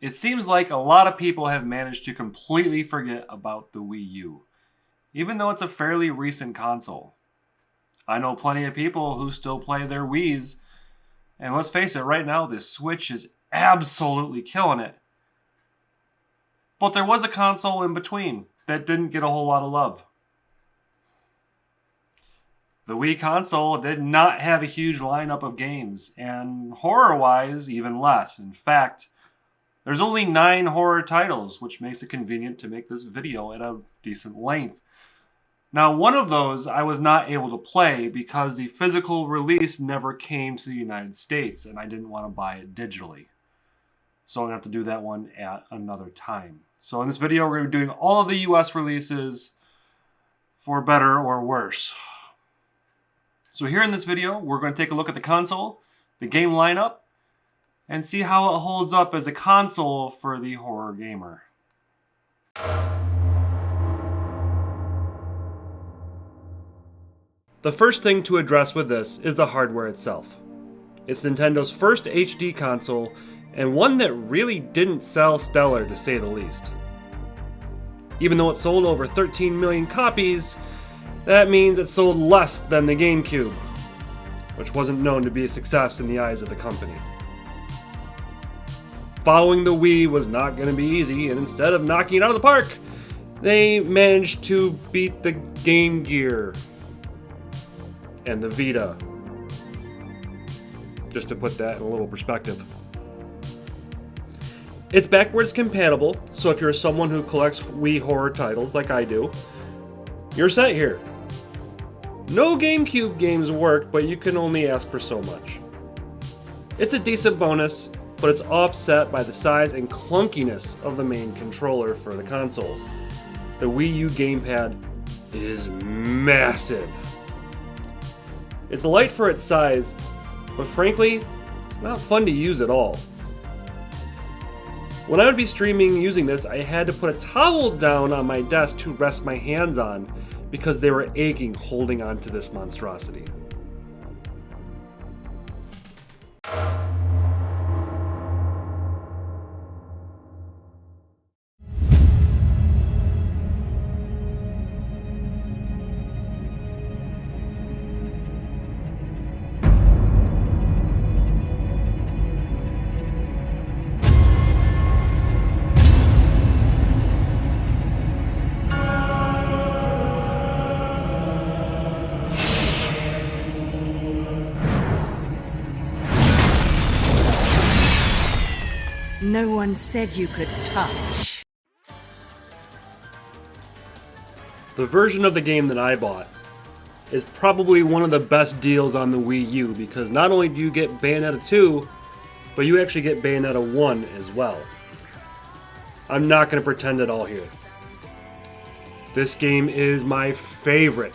It seems like a lot of people have managed to completely forget about the Wii U, even though it's a fairly recent console. I know plenty of people who still play their Wiis, and let's face it, right now the Switch is absolutely killing it. But there was a console in between that didn't get a whole lot of love. The Wii console did not have a huge lineup of games, and horror-wise, even less. In fact, there's only 9 horror titles, which makes it convenient to make this video at a decent length. Now, one of those I was not able to play because the physical release never came to the United States, and I didn't want to buy it digitally. So I'm going to have to do that one at another time. So in this video, we're going to be doing all of the US releases for better or worse. So here in this video, we're going to take a look at the console, the game lineup, and see how it holds up as a console for the horror gamer. The first thing to address with this is the hardware itself. It's Nintendo's first HD console, and one that really didn't sell stellar to say the least. Even though it sold over 13 million copies, that means it sold less than the GameCube, which wasn't known to be a success in the eyes of the company. Following the Wii was not going to be easy, and instead of knocking it out of the park, they managed to beat the Game Gear and the Vita. Just to put that in a little perspective. It's backwards compatible, so if you're someone who collects Wii horror titles like I do, you're set here. No GameCube games work, but you can only ask for so much. It's a decent bonus, but it's offset by the size and clunkiness of the main controller for the console. The Wii U gamepad is massive. It's light for its size, but frankly, it's not fun to use at all. When I would be streaming using this, I had to put a towel down on my desk to rest my hands on because they were aching holding onto this monstrosity. No one said you could touch. The version of the game that I bought is probably one of the best deals on the Wii U because not only do you get Bayonetta 2, but you actually get Bayonetta 1 as well. I'm not going to pretend at all here. This game is my favorite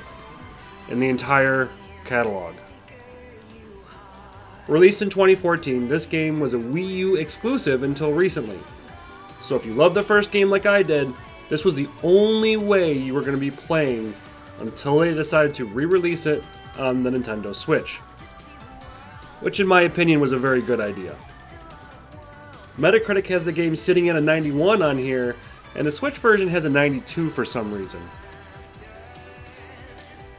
in the entire catalog. Released in 2014, this game was a Wii U exclusive until recently. So if you loved the first game like I did, this was the only way you were going to be playing until they decided to re-release it on the Nintendo Switch. Which in my opinion was a very good idea. Metacritic has the game sitting at a 91 on here, and the Switch version has a 92 for some reason.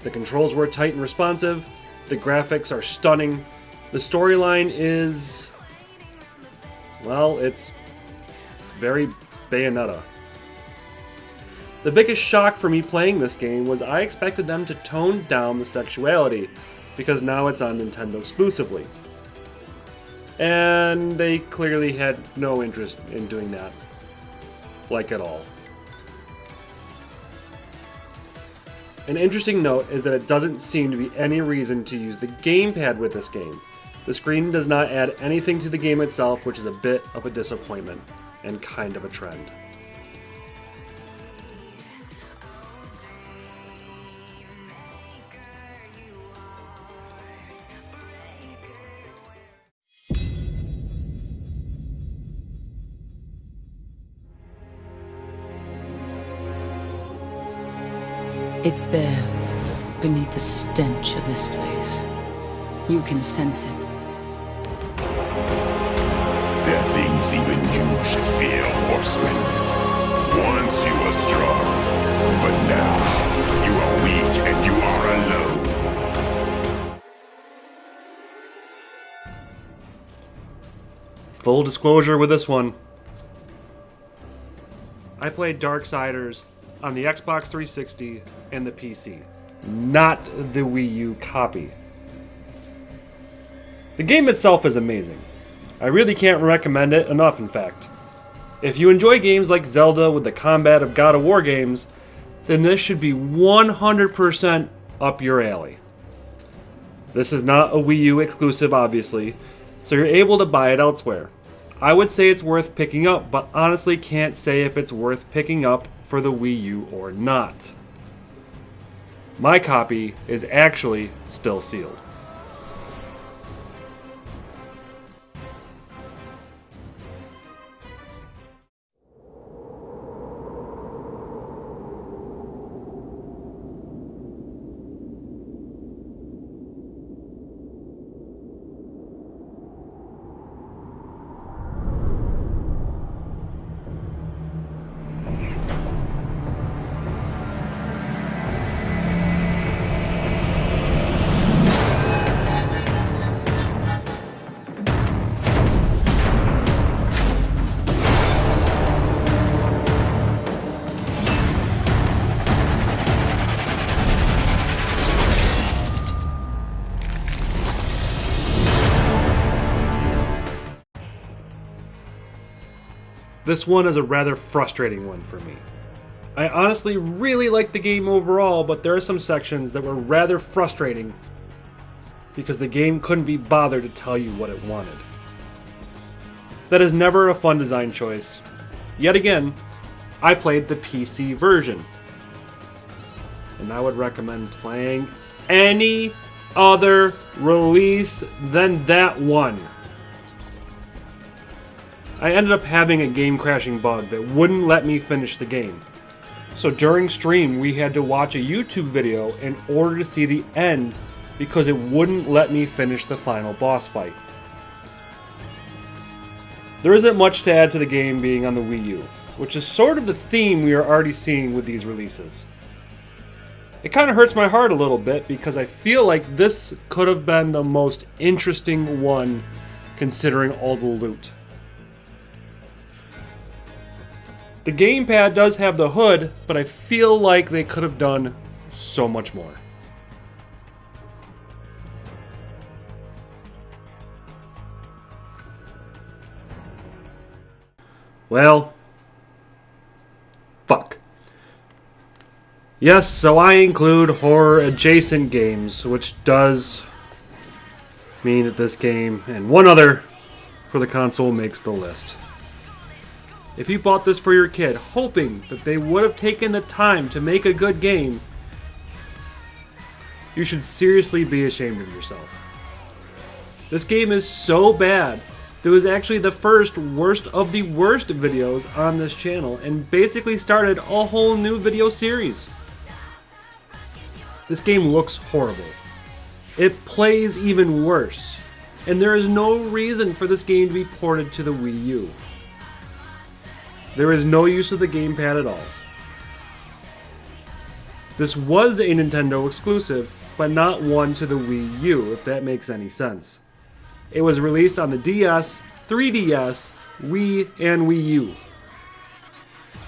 The controls were tight and responsive, the graphics are stunning, the storyline is, well, it's very Bayonetta. The biggest shock for me playing this game was I expected them to tone down the sexuality, because now it's on Nintendo exclusively. And they clearly had no interest in doing that, like at all. An interesting note is that it doesn't seem to be any reason to use the gamepad with this game. The screen does not add anything to the game itself, which is a bit of a disappointment and kind of a trend. It's there, beneath the stench of this place. You can sense it. There are things Perhaps even you should fear horsemen. Once you were strong, but now you are weak and you are alone. Full disclosure with this one. I played Darksiders on the Xbox 360 and the PC, not the Wii U copy. The game itself is amazing. I really can't recommend it enough, in fact. If you enjoy games like Zelda with the combat of God of War games, then this should be 100% up your alley. This is not a Wii U exclusive, obviously, so you're able to buy it elsewhere. I would say it's worth picking up, but honestly can't say if it's worth picking up for the Wii U or not. My copy is actually still sealed. This one is a rather frustrating one for me. I honestly really liked the game overall, but there are some sections that were rather frustrating because the game couldn't be bothered to tell you what it wanted. That is never a fun design choice. Yet again, I played the PC version. And I would recommend playing any other release than that one. I ended up having a game crashing bug that wouldn't let me finish the game. So during stream, we had to watch a YouTube video in order to see the end because it wouldn't let me finish the final boss fight. There isn't much to add to the game being on the Wii U, which is sort of the theme we are already seeing with these releases. It kind of hurts my heart a little bit because I feel like this could have been the most interesting one considering all the loot. The gamepad does have the hood, but I feel like they could have done so much more. Well, fuck. Yes, so I include horror adjacent games, which does mean that this game and one other for the console makes the list. If you bought this for your kid, hoping that they would have taken the time to make a good game, you should seriously be ashamed of yourself. This game is so bad that it was actually the first worst of the worst videos on this channel and basically started a whole new video series. This game looks horrible. It plays even worse, and there is no reason for this game to be ported to the Wii U. There is no use of the gamepad at all. This was a Nintendo exclusive, but not one to the Wii U, if that makes any sense. It was released on the DS, 3DS, Wii, and Wii U.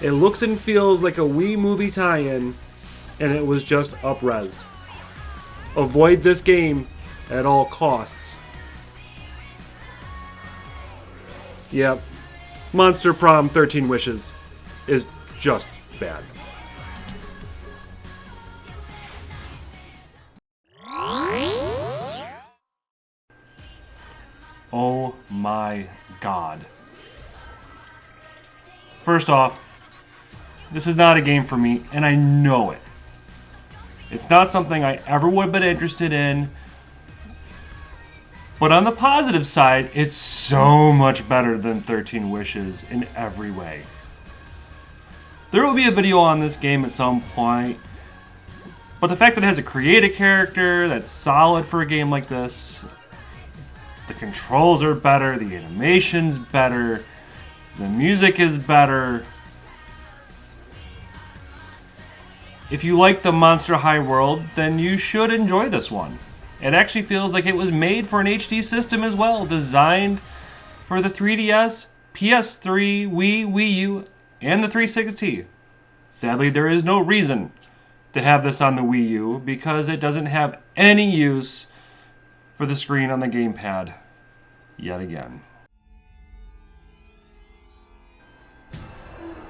It looks and feels like a Wii movie tie-in, and it was just up-resed. Avoid this game at all costs. Yep. Monster Prom 13 Wishes is just bad. Oh my god. First off, this is not a game for me, and I know it. It's not something I ever would have been interested in. But on the positive side, it's so much better than 13 Wishes in every way. There will be a video on this game at some point, but the fact that it has a creative character that's solid for a game like this, the controls are better, the animation's better, The music is better. If you like the Monster High world, then you should enjoy this one. It actually feels like it was made for an HD system as well, designed for the 3DS, PS3, Wii, Wii U, and the 360. Sadly, there is no reason to have this on the Wii U because it doesn't have any use for the screen on the gamepad yet again.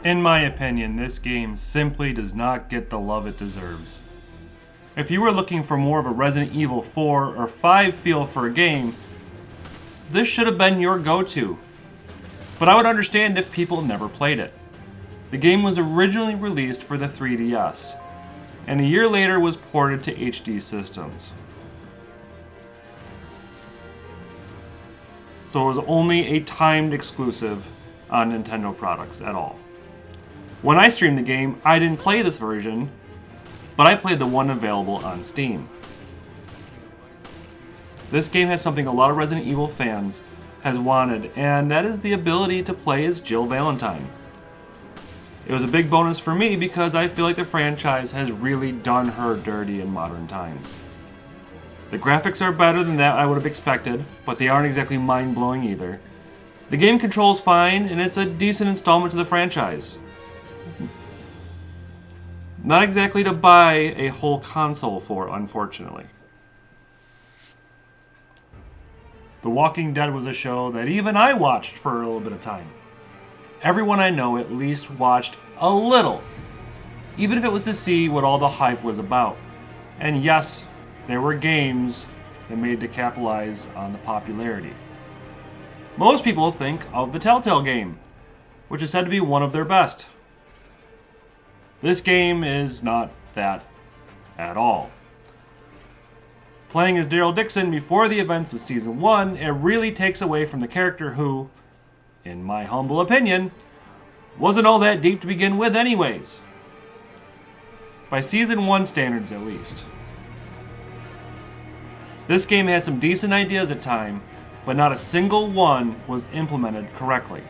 In my opinion, this game simply does not get the love it deserves. If you were looking for more of a Resident Evil 4 or 5 feel for a game, this should have been your go-to. But I would understand if people never played it. The game was originally released for the 3DS, and a year later was ported to HD systems. So it was only a timed exclusive on Nintendo products at all. When I streamed the game, I didn't play this version, but I played the one available on Steam. This game has something a lot of Resident Evil fans has wanted, and that is the ability to play as Jill Valentine. It was a big bonus for me because I feel like the franchise has really done her dirty in modern times. The graphics are better than that I would have expected, but they aren't exactly mind-blowing either. The game controls fine, and it's a decent installment to the franchise. Not exactly to buy a whole console for, unfortunately. The Walking Dead was a show that even I watched for a little bit of time. Everyone I know at least watched a little, even if it was to see what all the hype was about. And yes, there were games that made to capitalize on the popularity. Most people think of the Telltale game, which is said to be one of their best. This game is not that at all. Playing as Daryl Dixon before the events of Season 1, it really takes away from the character who, in my humble opinion, wasn't all that deep to begin with anyways. By Season 1 standards at least. This game had some decent ideas at time, but not a single one was implemented correctly.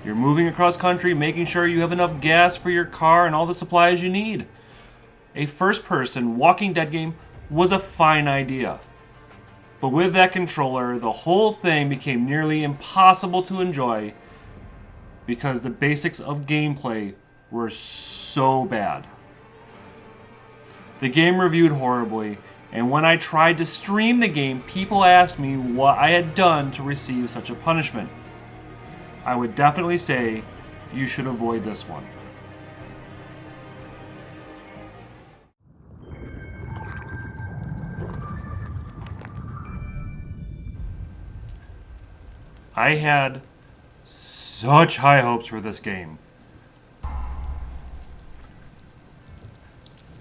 You're moving across country, making sure you have enough gas for your car and all the supplies you need. A first-person Walking Dead game was a fine idea. But with that controller, the whole thing became nearly impossible to enjoy because the basics of gameplay were so bad. The game reviewed horribly, and when I tried to stream the game, people asked me what I had done to receive such a punishment. I would definitely say you should avoid this one. I had such high hopes for this game.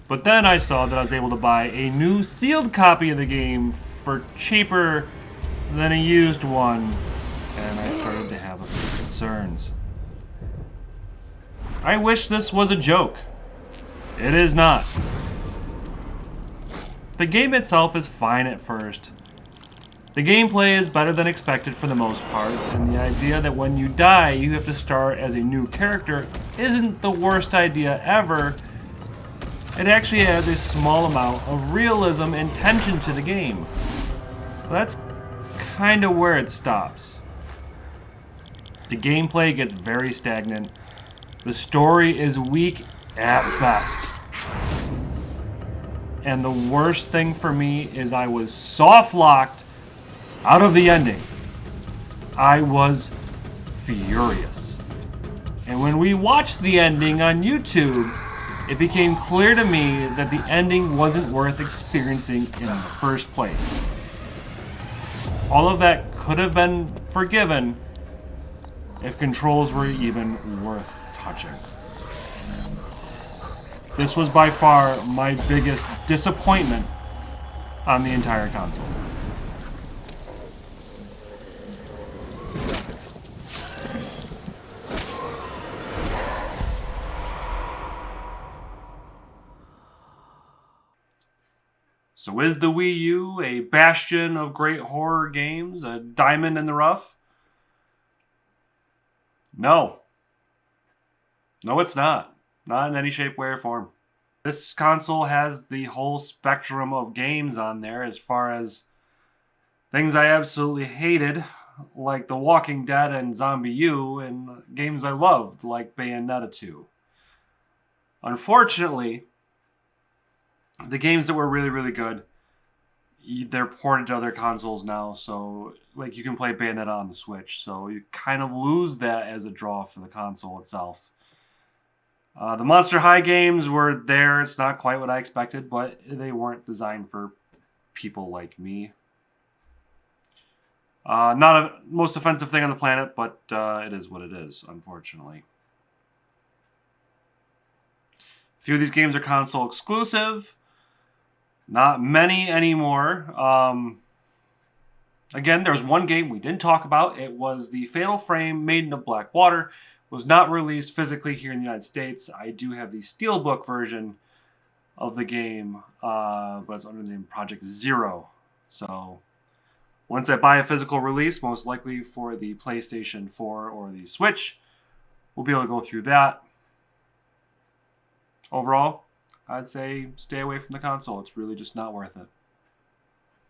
But then I saw that I was able to buy a new sealed copy of the game for cheaper than a used one, and I started to have a few concerns. I wish this was a joke. It is not. The game itself is fine at first. The gameplay is better than expected for the most part, and the idea that when you die you have to start as a new character isn't the worst idea ever. It actually adds a small amount of realism and tension to the game. But that's kind of where it stops. The gameplay gets very stagnant. The story is weak at best. And the worst thing for me is I was soft-locked out of the ending. I was furious. And when we watched the ending on YouTube, it became clear to me that the ending wasn't worth experiencing in the first place. All of that could have been forgiven if controls were even worth touching. This was by far my biggest disappointment on the entire console. So is the Wii U a bastion of great horror games, a diamond in the rough? No. No, it's not. Not in any shape, way, or form. This console has the whole spectrum of games on there as far as things I absolutely hated, like The Walking Dead and ZombiU, and games I loved, like Bayonetta 2. Unfortunately, the games that were really, really good, they're ported to other consoles now, so like you can play Bayonetta on the Switch, so you kind of lose that as a draw for the console itself. The Monster High games were there. It's not quite what I expected, but they weren't designed for people like me. Not a most offensive thing on the planet, but it is what it is, unfortunately. A few of these games are console exclusive. Not many anymore. Again, there's one game we didn't talk about. It was the Fatal Frame Maiden of Blackwater. Was not released physically here in the United States. I do have the Steelbook version of the game, but it's under the name Project Zero. So once I buy a physical release, most likely for the PlayStation 4 or the Switch, we'll be able to go through that. Overall, I'd say stay away from the console. It's really just not worth it.